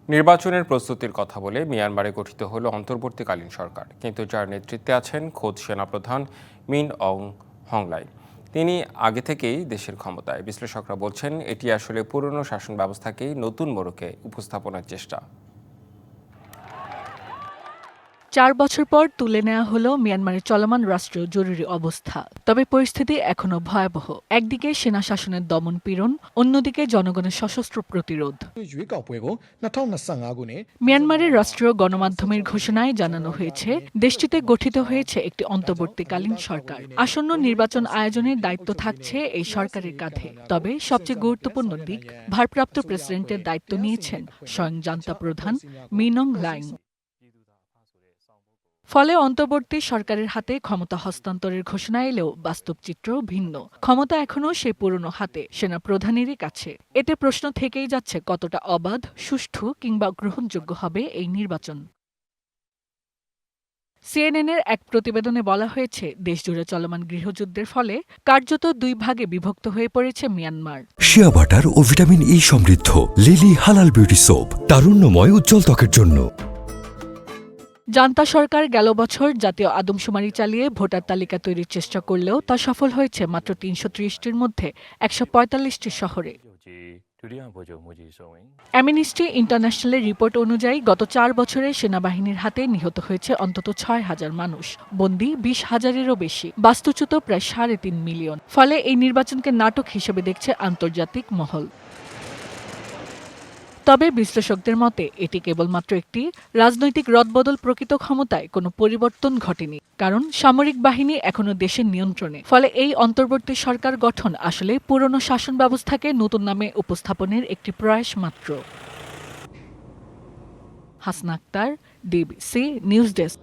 নির্বাচনের প্রস্তুতির কথা বলে মিয়ানমারে গঠিত হল অন্তর্বর্তীকালীন সরকার, কিন্তু যার নেতৃত্বে আছেন খোদ সেনাপ্রধান মিন অং হংলাইন। তিনি আগে থেকেই দেশের ক্ষমতায়। বিশ্লেষকরা বলছেন এটি আসলে পুরনো শাসন ব্যবস্থাকেই নতুন মোড়কে উপস্থাপনের চেষ্টা। 4 বছর পর তুলে নেওয়া হলো মিয়ানমারের চলমান রাষ্ট্রীয় জরুরি অবস্থা। তবে পরিস্থিতি এখনো ভয়াবহ। একদিকে সেনা শাসনের দমন পীড়ন, অন্যদিকে জনগণের সশস্ত্র প্রতিরোধ। মিয়ানমারের রাষ্ট্রীয় গণমাধ্যমের ঘোষণায় জানানো হয়েছে, দেশটিতে গঠিত হয়েছে একটি অন্তর্বর্তীকালীন সরকার। আসন্ন নির্বাচন আয়োজনের দায়িত্ব থাকছে এই সরকারের কাঁধে। তবে সবচেয়ে গুরুত্বপূর্ণ দিক, ভারপ্রাপ্ত প্রেসিডেন্টের দায়িত্ব নিয়েছেন স্বয়ং জান্তা প্রধান মিন অং হ্লাইং। ফলে অন্তর্বর্তী সরকারের হাতে ক্ষমতা হস্তান্তরের ঘোষণা এলেও বাস্তব চিত্র ভিন্ন। ক্ষমতা এখনও সেই পুরনো হাতে, সেনা প্রধানেরই কাছে। এতে প্রশ্ন থেকেই যাচ্ছে কতটা অবাধ, সুষ্ঠু কিংবা গ্রহণযোগ্য হবে এই নির্বাচন। সিএনএনের এক প্রতিবেদনে বলা হয়েছে, দেশজুড়ে চলমান গৃহযুদ্ধের ফলে কার্যত 2 ভাগে বিভক্ত হয়ে পড়েছে মিয়ানমার। শিয়া বাটার ও ভিটামিন ই সমৃদ্ধ লিলি হালাল বিউটি সোপ, তারুণ্যময় উজ্জ্বল ত্বকের জন্য। জান্তা সরকার গেল বছর জাতীয় আদমশুমারি চালিয়ে ভোটার তালিকা তৈরির চেষ্টা করলেও তা সফল হয়েছে মাত্র ৩৩০টির মধ্যে ১৪৫টি শহরে। অ্যামনেস্টি ইন্টারন্যাশনালের রিপোর্ট অনুযায়ী গত 4 বছরে সেনাবাহিনীর হাতে নিহত হয়েছে অন্তত ৬,০০০ মানুষ, বন্দী ২০,০০০-এরও বেশি, বাস্তুচ্যুত প্রায় ৩.৫ মিলিয়ন। ফলে এই নির্বাচনকে নাটক হিসেবে দেখছে আন্তর্জাতিক মহল। তবে বিশ্লেষকদের মতে এটি কেবলমাত্র একটি রাজনৈতিক রদবদল, প্রকৃত ক্ষমতায় কোনো পরিবর্তন ঘটেনি। কারণ সামরিক বাহিনী এখনো দেশের নিয়ন্ত্রণে। ফলে এই অন্তর্বর্তী সরকার গঠন আসলে পুরনো শাসন ব্যবস্থাকে নতুন নামে উপস্থাপনের একটি প্রয়াস মাত্র। Hasna Akter, DBC news desk.